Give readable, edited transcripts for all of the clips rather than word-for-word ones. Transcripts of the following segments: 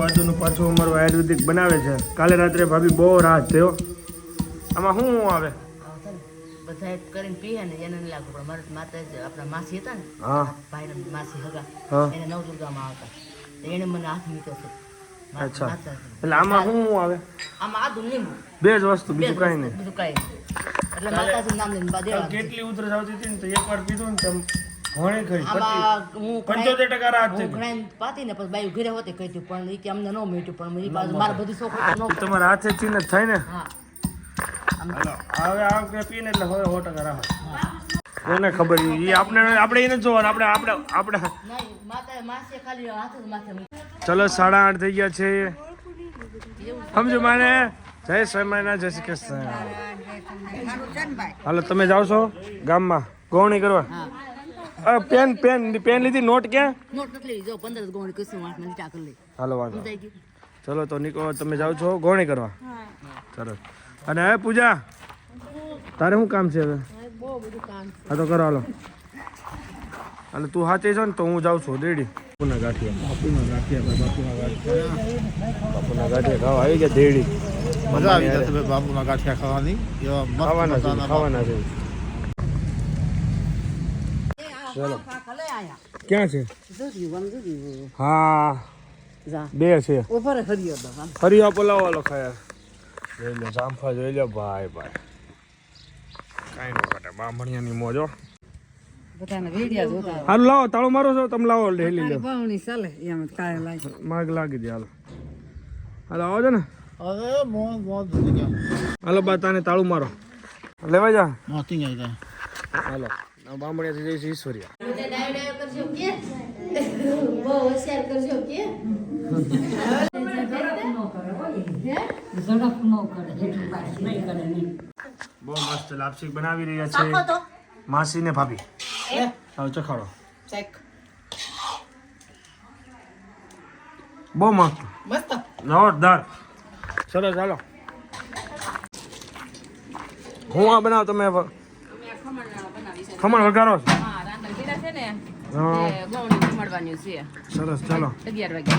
આદુનું પાછું અમારું આયુર્વેદિક બનાવે છે. કાલે રાત્રે ભાભી બહુ રાત થયો. આમાં શું આવે? બધા કરીને પીએ ને એને નહીં લાગુ, પણ મારા માતા આપણા માસી હતા ને, હા ભાઈ માસી હગા, હા એને નવદુર્ગામાં આવતા, એને મને હાથ મૂક્યો છે. અચ્છા, એટલે આમાં શું આવે? આમાં આદુ લીંબુ બે જ વસ્તુ, બીજું કાંઈ નહીં. બીજું કાંઈ નહીં. એટલે માતાજીનું નામ લઈને દેવાનું. કેટલી ઉધરસ આવતી હતી ને તો એકવાર પીધું ને તેમ ઘણી ખરી આમાં હું 75% રાહત થઈ ગઈ. ઘણા પાતી ને પછી બાયું ઘરે હોતે કહ્યું, પણ એ કે અમને ન મીઠું, પણ એ બાજુ મારા બધી છોકરો ન તમારા હાથેથી ને થાય ને. હા હાલો હવે આ કે પીને એટલે હવે 100% રાહત. કોને ખબર, એ આપણે એને જોવાનું, આપણે નહીં, માતા માસીએ ખાલી હાથ જ માથે મૂક્યું. ચલો 8:30 થઈ ગયા છે. સમજો માને જય સ્વામિનારાયણ, જય શ્રી કૃષ્ણ. હાલો તમે જાઓ છો ગામમાં ગોવણી કરવા? હા પેન લીધી, નોટ ક્યાં? નોટ નથી લીધી, જો 15 ગોળ કશું વાંટ મને ટાકર લઈ. હાલો વાંધો. સમજાઈ ગયું? ચલો તો નીકળો, તમે જાઓ છો ગોવણી કરવા? સરસ. અને હવે પૂજા તારે શું કામ છે હવે? બહુ બધું કામ છે. હા તો કરો હાલો. અને તું સાચી છો ને તો હું જાઉં છું દેડી. બાપુના ગાંઠિયા ખાવા આવી ગયા દેડી. મજા આવી જશે ભાઈ બાપુના ગાંઠિયા ખાવાની. ખાવાના છે. ચલો ક્યાં છે? હા બે છે. હરિયા પલાવાલો ખાયા. જોઈ લો જામફા, જોઈ લો ભાઈ. કાંઈ ન કાઢે બામણિયાની મોજો. હાલ લાવો, તાળું મારો છો તમે, લાવો હેલી લો. માગ લાગી દે. હાલો આવો છો ને. અરે મોજ હાલો બા તાને તાળું મારો લેવા જા. મોતી ગઈ. હાલો બામણિયાથી જઈશ ઈશ્વરિયા. બહુ મસ્ત લાપસી બનાવી રહ્યા છે માસી ને ભાભી. હવે ચખાડો. બહુ મસ્ત જોરદાર સરસ. હાલો હું આ બનાવ, તમે ખમણ વઘારો છો? સરસ. ચાલો 11 વાગે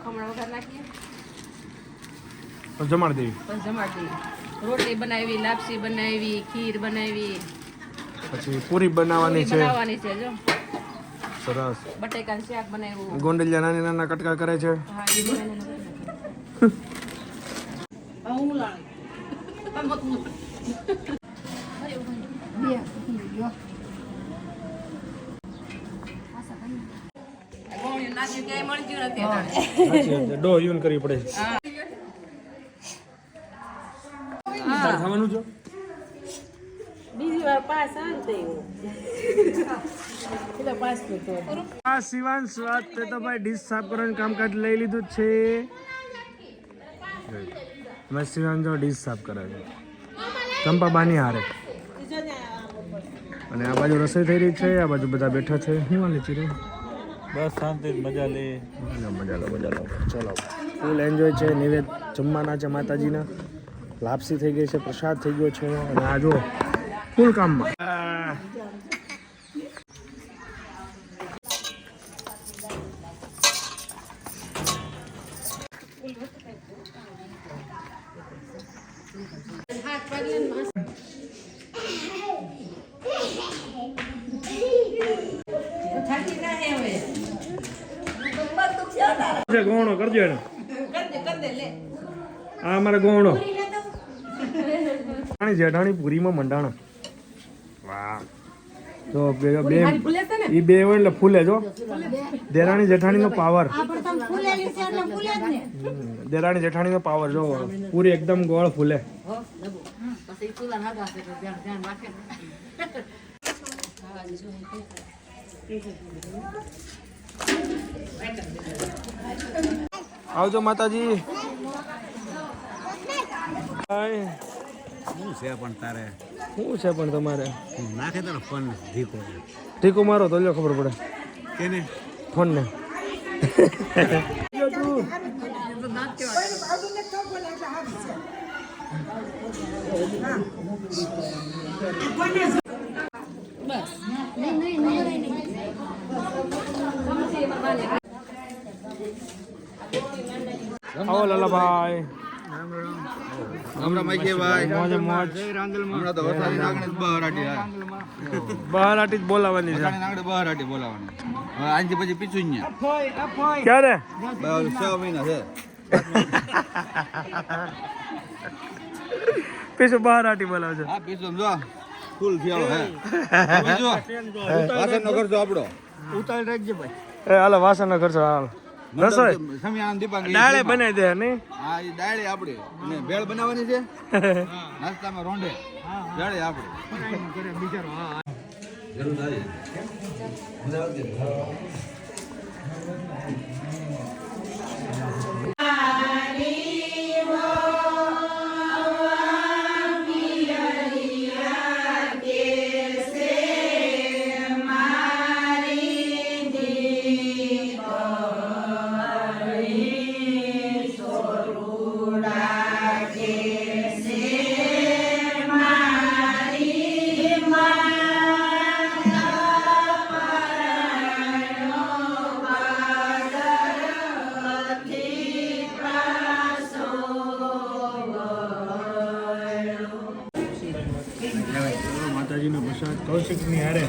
ખમણ વઘાર નાખીએ, જમાડી દેવી. પછી જમાડી રોટલી બનાવી, લાપસી બનાવી, ખીર બનાવી, પછી પૂરી બનાવવાની છે. જો સરસ. બટેકાનું શાક બનાવ્યું. ગોંડલિયા નાની નાના કટકા કરે છે. હા એ બનાવીને ડો યુન કરવી પડે છે. ખાવાનું છો? બીજી વાર પાસ આ શિવાંશ વાત તો ભાઈ ડીશ સાફ કરવાનું કામકાજ લઈ લીધું જ છે. બસ શિવાંશ જો ડીશ સાફ કરે છે ચંપા બાની હારે. અને આ બાજુ રસોઈ થઈ રહી છે, આ બાજુ બધા બેઠા છે. શું હાલે ચીરે? બસ શાંતિ મજા લે. મજા લો. ચલો ફૂલ એન્જોય છે. નિવેદ જમવાના છે માતાજીના. લાપસી થઈ ગઈ છે, પ્રસાદ થઈ ગયો છે. અને આ જો ફૂલ કામમાં. ગોણો કરજો એને. આ અમારે ગોણો જેઠાણી પૂરીમાં મંડાણા. વાહ જો બે હોય એટલે ફૂલે. જો દેરાણી જેઠાણી નો પાવર. દેરાણી જેઠાણી નો પાવર જો પૂરી એકદમ ગોળ ફૂલે. આવજો માતાજી. શું છે પણ તારે? શું છે પણ તમારે? નાખે તારો ફોન ઠીકો મારો તો લ્યો ખબર પડે. કેને ફોન ને લાલાભાઈ હમણાં માઈકે ભાઈ મોજે મોજ હમણાં તો વરસાદી નાગણે બહારાટી બહારાટી જ બોલાવાની છે નાગણે બહારાટી બોલાવાની હવે આજથી પછી પીછું ન્યા ક્યારે 6 મહિના છે પીછું બહારાટી બોલાવજો હા પીછું જો ફૂલ થયો હે બીજો વાસણનો ખર્ચો આપણો ઉતાર રાખજે ભાઈ એ હાલો વાસણનો ખર્ચો હાલ રસોઈ સમિયાન દીપાંગ ડાળે બનાવી દે નહીં હા એ ડાળે આપડે અને ભેળ બનાવવાની છે નાસ્તામાં રોંઢે ડાળે આપડે જરૂર થાય માતાજીનો પ્રસાદ કૌશિકની હારે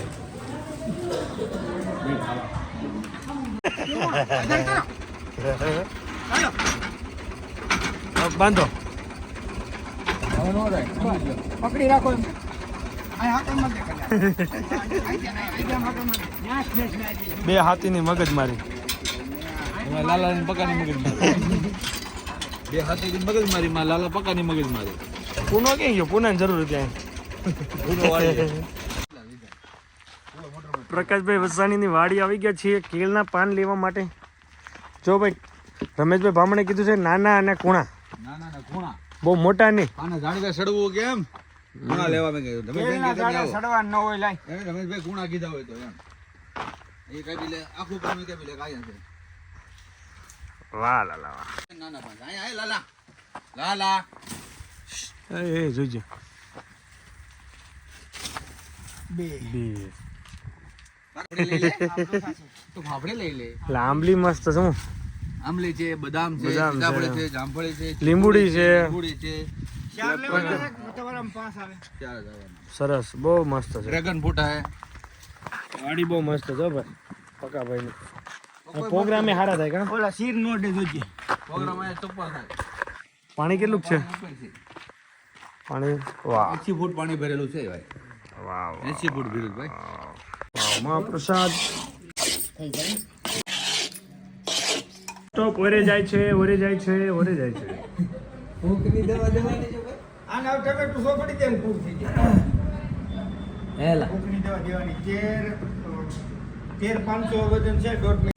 બાંધો પકડી રાખો બે હાથીની મગજ મારી લાલાની પકાની મગજ મારી બે હાથીની મગજ મારી માં લાલા પકાની મગજ મારી પૂનો ક્યાં ગયો પૂનાની જરૂર હતી પ્રકાશભાઈ વસાણીની વાડી આવી ગયા છીએ કેળના પાન લેવા માટે જો ભાઈ રમેશભાઈ ભામણે કીધું છે નાના અને કુણા ના ના ના ખૂણા બહુ મોટા નહીં આને જાણીને સડવું કેમ ખૂણા લેવા મેં કીધું રમેશભાઈ તમે આવો સડવા ન હોય લાય એમ રમેશભાઈ ખૂણા કીધા હોય તો એમ એ કઈ બી લે આખું પાન કઈ બી લે કાયા છે વાહ લાલા વાહ નાના પાન આયા આય લાલા લાલા એ જોઈજો બે ફાફડી લઈ લે તો ફાફડી લઈ લે લાંબલી મસ્ત છે હું આમલી છે બદામ છે બદામ છે. સીતાફળ છે જામફળી છે લીંબુડી છે. લીંબુડી છે ચાર લેવાના તમારા પાસ આવે ચાર જવાના સરસ બહુ મસ્ત છે ડ્રેગન ફ્રૂટ હે વાડી બહુ મસ્ત છે હો ભાઈ પકાભાઈની પ્રોગ્રામે સારા થાય કા ઓલા શીર નો દે જોજે પ્રોગ્રામ આ ચપ્પલ થાય પાણી કેટલું છે પાણી વાહ 80 ફૂટ પાણી ભરેલું છે ભાઈ વાહ 80 ફૂટ ભરેલું ભાઈ વાહ મહાપ્રસાદ થઈ જાય સ્ટોપ ઓરે જાય છે ઓરે જાય છે ઓરે જાય છે ભૂખની દવા દેવાની છે ભાઈ આના ટમેટું સોપડી દે ભૂખ થઈ જાય હેલા ભૂખની દવા દેવાની 13 વજન છે 1.5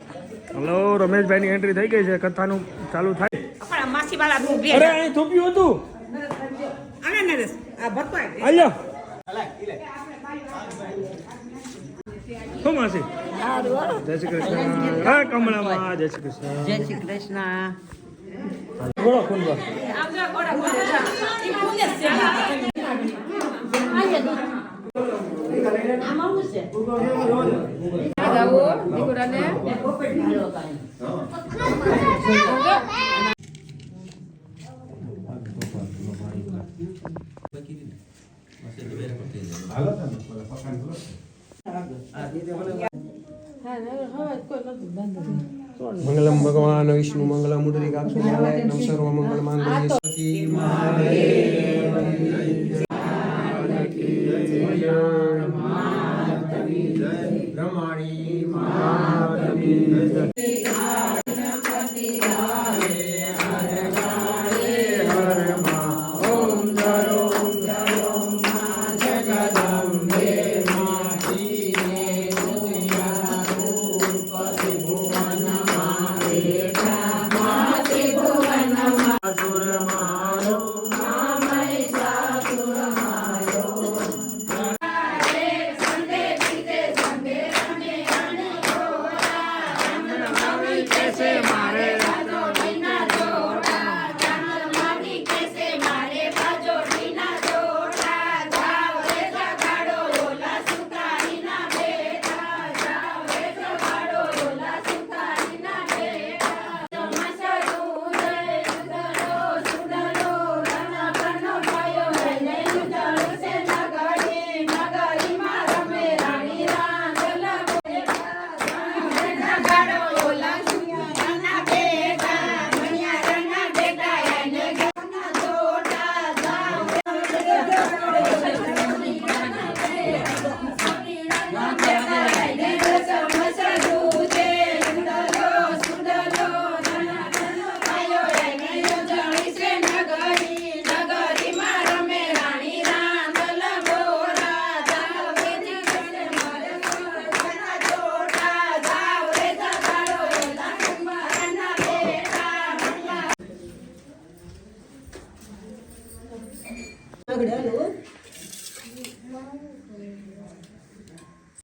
હલો રમેશભાઈની એન્ટ્રી થઈ ગઈ છે કથાનું ચાલુ થાય આપણા માસીવાળા નું બે અરે અહીં થોપ્યું હતું અને નરેશ આ ભરપાઈ આલ્યો શું માસી જય શ્રી કૃષ્ણ હા કમળામાં જય શ્રી કૃષ્ણ જય શ્રી કૃષ્ણ બોલો કુંડવા આવજો ગોડા ગોડા ઈ પૂજે છે આમાં હું છે જાવો દીકરાને મંગલમ ભગવાન વિષ્ણુ મંગલમ મુદ્રિકાક્ષ નમ સર્વ મંગલ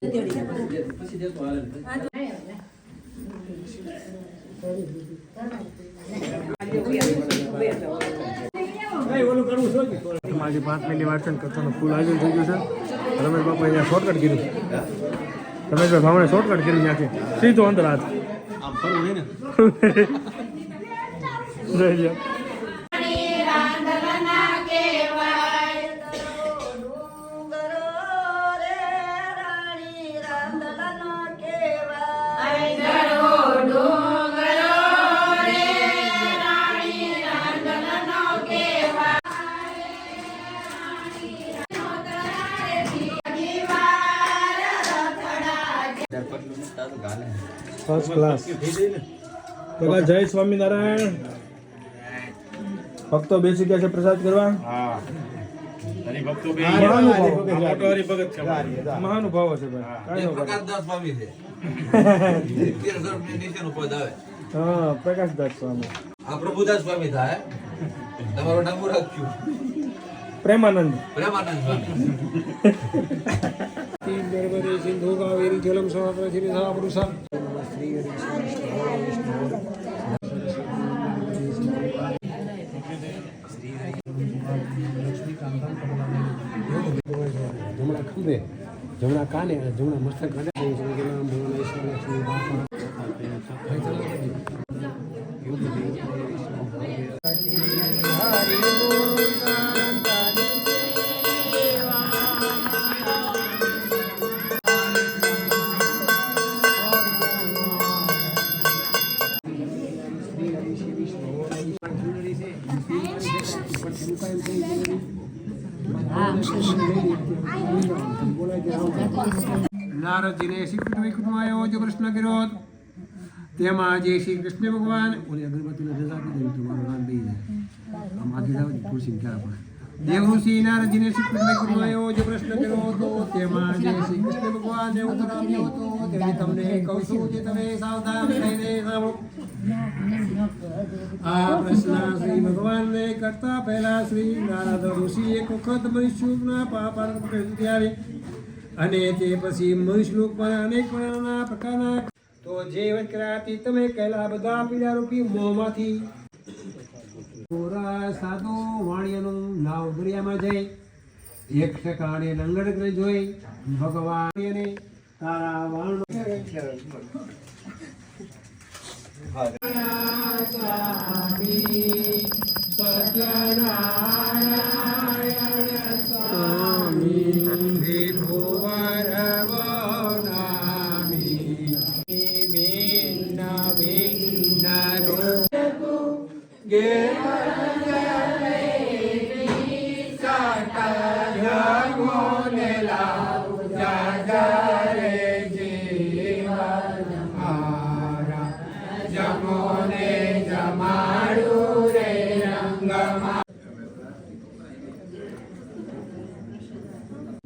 આજે 5 મિનિટ વાંચન કરતાનું ફૂલ આયોજન થઈ ગયું છે. રમેશ બાપુ અહીંયા શોર્ટકટ કર્યું. રમેશભાઈ ભાવણે શોર્ટકટ કર્યું ત્યાંથી સીધો અંદર હાથ આમ ફરવું હોય ને રહી ગયા. First class. પેલા જય સ્વામિનારાયણ. ભક્તો બેસી ગયા છે પ્રસાદ કરવા. મહાનુભાવો છે ભાઈ. પ્રકાશદાસ સ્વામી છે નીચેનું પદ આવે. હા, પ્રકાશદાસ સ્વામી. આ પ્રભુદાસ સ્વામી થાય. તમારું નામ રાખ્યું પ્રેમાનંદ. પ્રેમાનંદ સ્વામી. સિંધુ કાવેરી જલમ સહસ્રશીર્ષા પુરુષા જમણા ખંભે જમણા કાને જમણા મસ્તક કાને નારદજીને શ્રી કૃષ્ણ વૈકુંઠમાં જો પ્રશ્ન કર્યો તેમાં જે શ્રી કૃષ્ણ ભગવાન ઓલી અગરબત્તીને રજા આપી દીધી તમારું નામ બે જાય આમ આથી જાવ તુલસી ક્યારે પડે દેવઋષિ નારદજીને શ્રી કૃષ્ણ વૈકુંઠમાં જો પ્રશ્ન કર્યો હતો તેમાં જે શ્રી કૃષ્ણ ભગવાને ઉત્તર આપ્યો હતો તે તમને કહું છું જે તમે સાવધાન થઈને સાંભળો. આ પ્રશ્ન શ્રી ભગવાનને કરતા પહેલા શ્રી નારદ ઋષિ એક વખત મનુષ્યના પાપાર ત્યારે અને તે પછી મનુષ્યલોક પર અનેક પ્રકારના તો જે વચરાથી તમે કહેલા બધા પીડા રૂપી મોંમાંથી ગોરા સાધુ વાણિયાનું નાવ દરિયામાં જઈ એક ઠેકાણે લંગડ કરી જોઈ ભગવાન અને તારા વાણ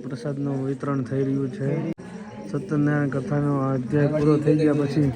પ્રસાદનું વિતરણ થઈ રહ્યું છે. સત્યનારાયણ કથાનો અધ્યાય પૂરો થઈ ગયા પછી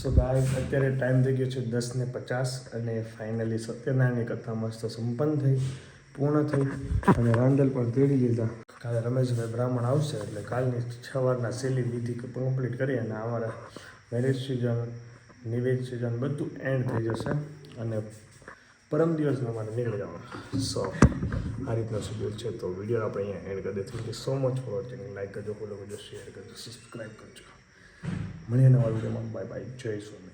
સો ગાઈસ અત્યારે ટાઈમ થઈ ગયો છે 10:50 અને ફાઇનલી સત્યનારાયણની કથા મસ્ત સંપન્ન થઈ પૂર્ણ થઈ અને રાંદલ પણ તેડી લીધા. કાલે રમેશભાઈ બ્રાહ્મણ આવશે એટલે કાલની સવારના સેલી વિધિ કમ્પ્લીટ કરી અને અમારા મેરેજ સિઝન નિવેદ સિઝન બધું એન્ડ થઈ જશે અને પરમ દિવસમાં અમારે નીકળી જવાનું. સો આ રીતનો શેડ્યુલ છે. તો વિડીયો આપણે અહીંયા એન્ડ કરી દે. Thank you so much for watching. Like કરજો, ફોલો કરજો, શેર કરજો, સબસ્ક્રાઈબ કરજો. મળીએ નવા વિડીયોમાં. Bye bye. જય સોમનાથ.